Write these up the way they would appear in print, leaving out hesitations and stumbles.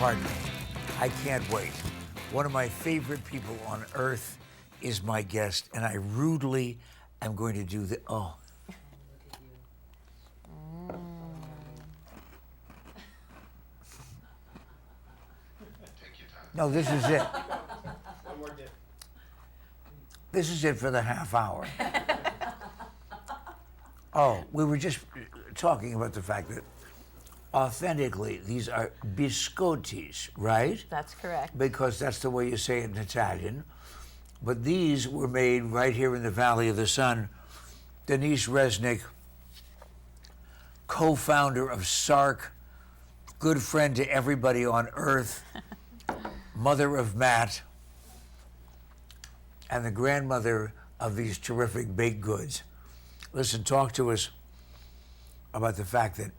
Pardon me. I can't wait. One of my favorite people on earth is my guest, and I rudely am going to do the. Oh. No, this is it. One more dip. This is it for the half hour. Oh, we were just talking about the fact that authentically these are biscottis, right? That's correct. Because that's the way you say it in Italian. But these were made right here in the Valley of the Sun. Denise Resnik, co-founder of SARC, good friend to everybody on earth, mother of Matt, and the grandmother of these terrific baked goods. Listen, talk to us about the fact that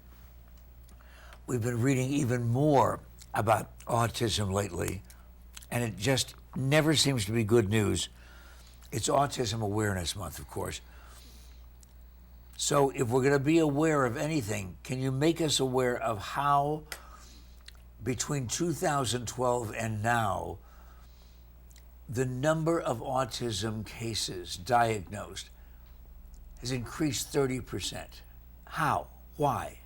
we've been reading even more about autism lately, and it just never seems to be good news. It's Autism Awareness Month, of course. So if we're going to be aware of anything, can you make us aware of how between 2012 and now, the number of autism cases diagnosed has increased 30%. How? Why?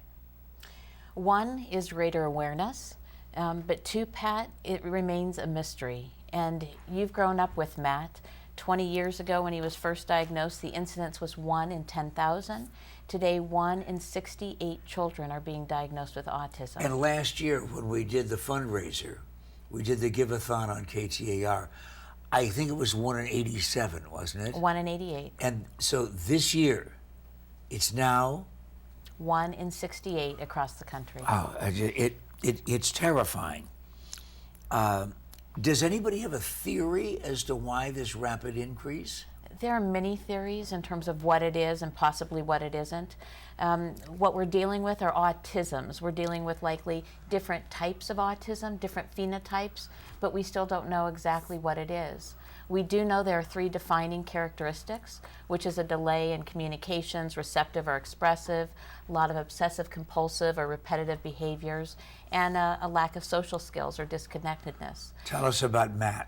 One is greater awareness, but two, Pat, it remains a mystery. And you've grown up with Matt. 20 years ago when he was first diagnosed, the incidence was 1 in 10,000. Today, 1 in 68 children are being diagnosed with autism. And last year when we did the fundraiser, we did the Give-a-thon on KTAR, I think it was 1 in 87, wasn't it? 1 in 88. And so this year, it's now? 1 in 68 across the country. Oh, it's terrifying. Does anybody have a theory as to why this rapid increase? There are many theories in terms of what it is and possibly what it isn't. What we're dealing with are autisms. We're dealing with likely different types of autism, different phenotypes, but we still don't know exactly what it is. We do know there are 3 defining characteristics, which is a delay in communications, receptive or expressive, a lot of obsessive compulsive or repetitive behaviors, and a lack of social skills or disconnectedness. Tell us about Matt.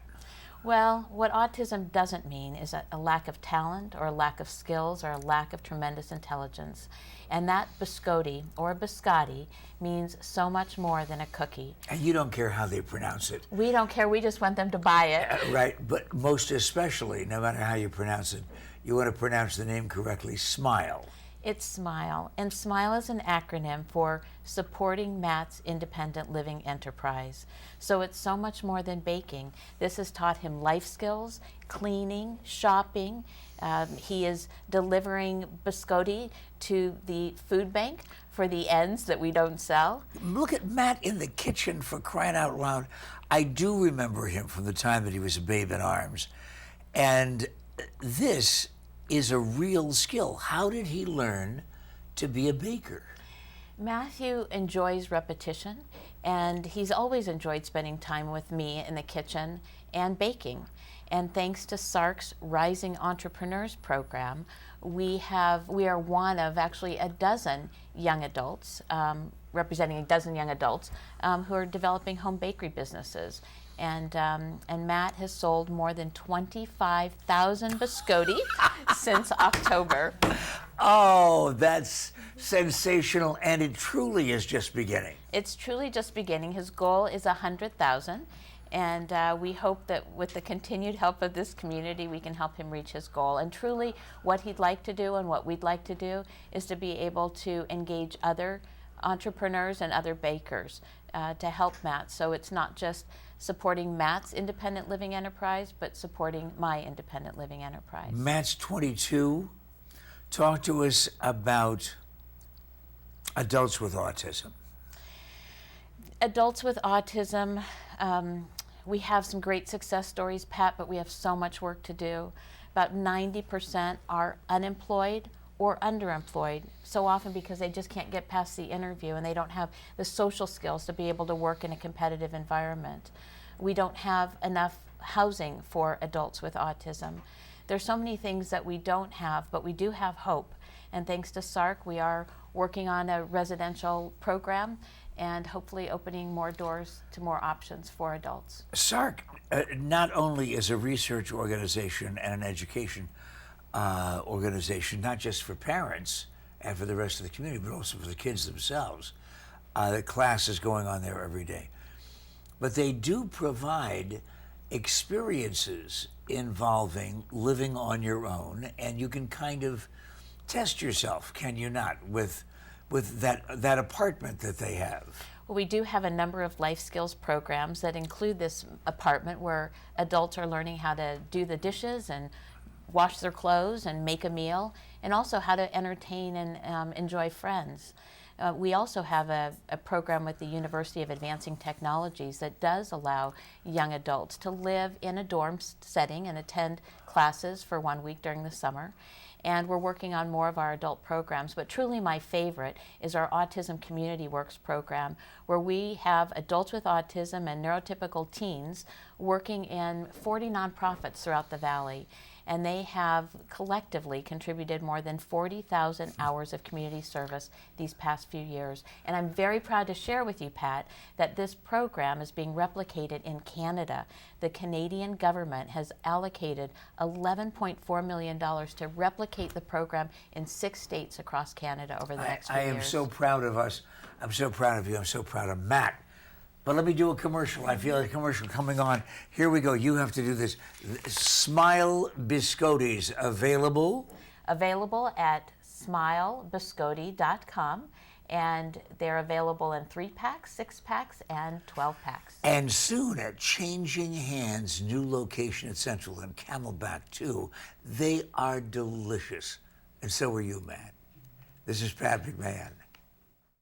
Well, what autism doesn't mean is a lack of talent or a lack of skills or a lack of tremendous intelligence. And that Biscotti or Biscotti means so much more than a cookie. And you don't care how they pronounce it. We don't care, we just want them to buy it. Right, but most especially, no matter how you pronounce it, you want to pronounce the name correctly, SMILE. It's SMILE, and SMILE is an acronym for Supporting Matt's Independent Living Enterprise. So it's so much more than baking. This has taught him life skills, cleaning, shopping. He is delivering biscotti to the food bank for the ends that we don't sell. Look at Matt in the kitchen, for crying out loud. I do remember him from the time that he was a babe in arms. And this is a real skill. How did he learn to be a baker? Matthew enjoys repetition, and he's always enjoyed spending time with me in the kitchen and baking. And thanks to SARC's Rising Entrepreneurs program, we are one of actually a dozen young adults, representing a dozen young adults, who are developing home bakery businesses. And Matt has sold more than 25,000 biscotti since October. Oh, that's sensational, and it truly is just beginning. It's truly just beginning. His goal is 100,000, and we hope that with the continued help of this community, we can help him reach his goal. And truly, what he'd like to do and what we'd like to do is to be able to engage other entrepreneurs and other bakers to help Matt. So it's not just supporting Matt's independent living enterprise, but supporting my independent living enterprise. Matt's 22. Talk to us about adults with autism. Adults with autism, we have some great success stories, Pat, but we have so much work to do. About 90% are unemployed or underemployed, so often because they just can't get past the interview and they don't have the social skills to be able to work in a competitive environment. We don't have enough housing for adults with autism. There's so many things that we don't have, but we do have hope. And thanks to SARC, we are working on a residential program and hopefully opening more doors to more options for adults. SARC not only is a research organization and an education organization, not just for parents and for the rest of the community, but also for the kids themselves. The class is going on there every day. But they do provide experiences involving living on your own, and you can kind of test yourself, can you not, with that apartment that they have? Well, we do have a number of life skills programs that include this apartment where adults are learning how to do the dishes and wash their clothes and make a meal, and also how to entertain and enjoy friends. We also have a program with the University of Advancing Technologies that does allow young adults to live in a dorm setting and attend classes for 1 week during the summer. And we're working on more of our adult programs, but truly my favorite is our Autism Community Works program, where we have adults with autism and neurotypical teens working in 40 nonprofits throughout the Valley. And they have collectively contributed more than 40,000 hours of community service these past few years. And I'm very proud to share with you, Pat, that this program is being replicated in Canada. The Canadian government has allocated $11.4 million to replicate the program in 6 states across Canada over the next few years. I am so proud of us. I'm so proud of you. I'm so proud of Matt. But let me do a commercial. I feel a commercial coming on. Here we go. You have to do this. Smile Biscottis available? Available at smilebiscotti.com, and they're available in 3-packs, 6-packs, and 12-packs. And soon at Changing Hands' new location at Central and Camelback too. They are delicious. And so are you, Matt. This is Pat McMahon.